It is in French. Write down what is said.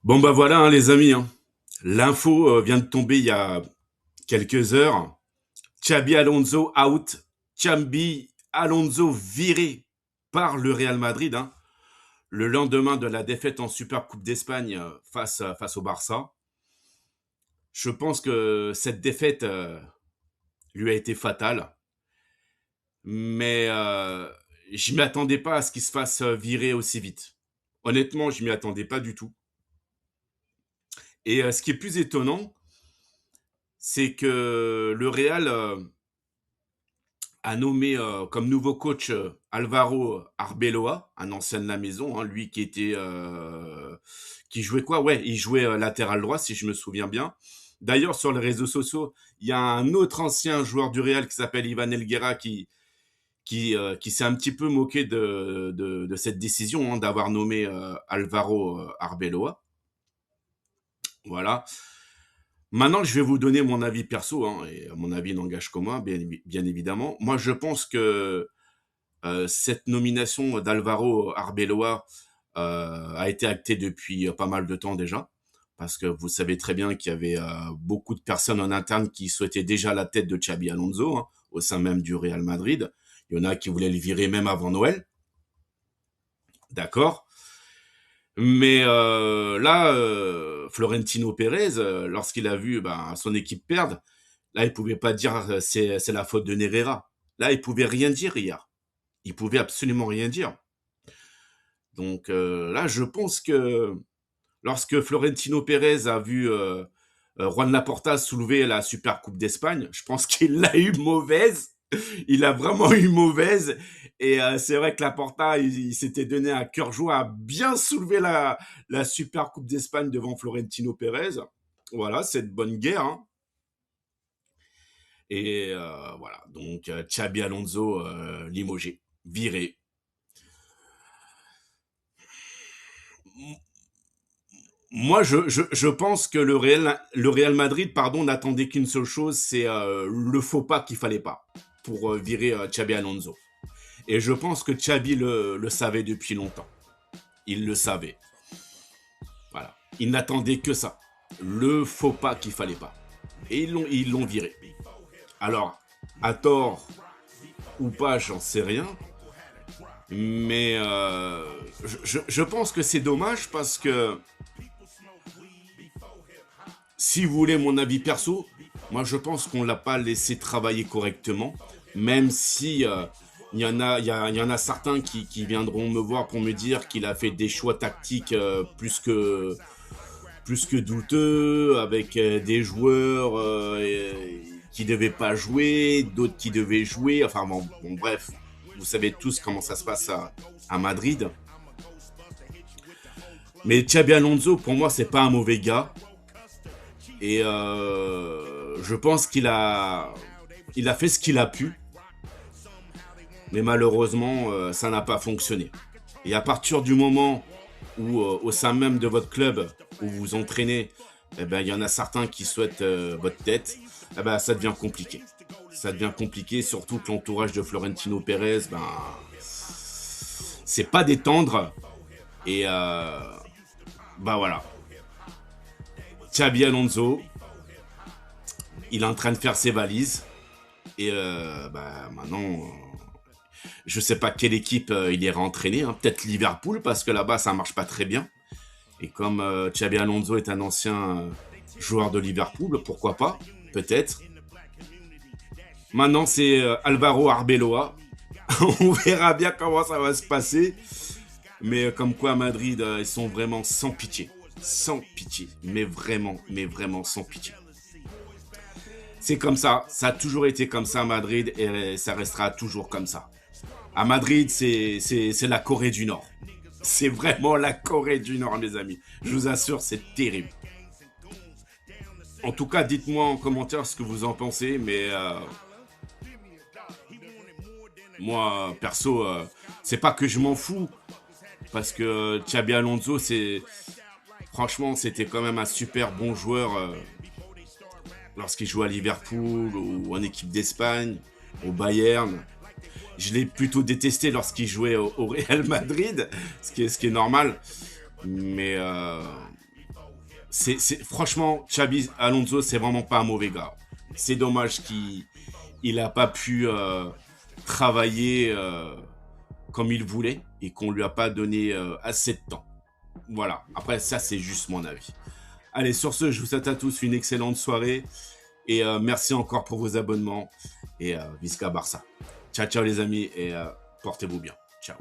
Bon bah voilà hein, les amis, hein. L'info vient de tomber il y a quelques heures. Xabi Alonso out, Xabi Alonso viré par le Real Madrid, hein, le lendemain de la défaite en Super Coupe d'Espagne face au Barça. Je pense que cette défaite lui a été fatale, mais je m'y attendais pas à ce qu'il se fasse virer aussi vite. Honnêtement, je m'y attendais pas du tout. Et ce qui est plus étonnant, c'est que le Real a nommé comme nouveau coach Alvaro Arbeloa, un ancien de la maison, hein, lui qui était qui jouait quoi? Ouais, il jouait latéral droit si je me souviens bien. D'ailleurs, sur les réseaux sociaux, il y a un autre ancien joueur du Real qui s'appelle Ivan Elguera qui s'est un petit peu moqué de cette décision hein, d'avoir nommé Alvaro Arbeloa. Voilà. Maintenant, je vais vous donner mon avis perso, hein, et mon avis n'engage que moi, bien évidemment. Moi, je pense que cette nomination d'Alvaro Arbeloa a été actée depuis pas mal de temps déjà, parce que vous savez très bien qu'il y avait beaucoup de personnes en interne qui souhaitaient déjà la tête de Xabi Alonso, hein, au sein même du Real Madrid. Il y en a qui voulaient le virer même avant Noël, d'accord. Mais là, Florentino Pérez, lorsqu'il a vu son équipe perdre, là, il pouvait pas dire c'est la faute de Negreira. Là, il pouvait rien dire hier. Il pouvait absolument rien dire. Donc là, je pense que lorsque Florentino Pérez a vu Juan Laporta soulever la Super Coupe d'Espagne, je pense qu'il l'a eu mauvaise. Il a vraiment eu mauvaise. Et c'est vrai que Laporta, il s'était donné un cœur joie à bien soulever la Super Coupe d'Espagne devant Florentino Pérez. Voilà, c'est de bonne guerre. Hein. Et voilà, donc Xabi Alonso limogé, viré. Moi, je pense que le Real Madrid, pardon, n'attendait qu'une seule chose, c'est le faux pas qu'il fallait pas pour virer Xabi Alonso. Et je pense que Xabi le savait depuis longtemps. Il le savait. Voilà. Il n'attendait que ça. Le faux pas qu'il fallait pas. Et ils l'ont viré. Alors, à tort ou pas, j'en sais rien. Mais je pense que c'est dommage parce que si vous voulez mon avis perso, moi je pense qu'on l'a pas laissé travailler correctement, même si il y en a certains qui viendront me voir pour me dire qu'il a fait des choix tactiques plus que douteux, avec des joueurs qui devaient pas jouer, d'autres qui devaient jouer. Enfin bon, bref, vous savez tous comment ça se passe à Madrid. Mais Xabi Alonso, pour moi, c'est pas un mauvais gars. Et je pense il a fait ce qu'il a pu, mais malheureusement, ça n'a pas fonctionné. Et à partir du moment où, au sein même de votre club, où vous vous entraînez, eh ben, il y en a certains qui souhaitent votre tête, eh ben, ça devient compliqué. Ça devient compliqué, surtout que l'entourage de Florentino Pérez, ben, c'est pas détendre. Et ben voilà. Xabi Alonso, il est en train de faire ses valises. Et maintenant, je sais pas quelle équipe il ira entraîner. Hein. Peut-être Liverpool, parce que là-bas, ça marche pas très bien. Et comme Xabi Alonso est un ancien joueur de Liverpool, pourquoi pas? Peut-être. Maintenant, c'est Alvaro Arbeloa. On verra bien comment ça va se passer. Mais comme quoi, à Madrid, ils sont vraiment sans pitié. Sans pitié. Mais vraiment sans pitié. C'est comme ça a toujours été comme ça à Madrid et ça restera toujours comme ça. À Madrid, c'est la Corée du Nord. C'est vraiment la Corée du Nord, mes amis. Je vous assure, c'est terrible. En tout cas, dites-moi en commentaire ce que vous en pensez, mais moi, perso, c'est pas que je m'en fous, parce que Xabi Alonso, franchement, c'était quand même un super bon joueur lorsqu'il jouait à Liverpool ou en équipe d'Espagne, au Bayern. Je l'ai plutôt détesté lorsqu'il jouait au Real Madrid, ce qui est normal. Mais Franchement, Xabi Alonso, c'est vraiment pas un mauvais gars. C'est dommage qu'il a pas pu travailler comme il voulait et qu'on lui a pas donné assez de temps. Voilà. Après, ça, c'est juste mon avis. Allez, sur ce, je vous souhaite à tous une excellente soirée et merci encore pour vos abonnements et Visca Barça. Ciao, ciao les amis et portez-vous bien. Ciao.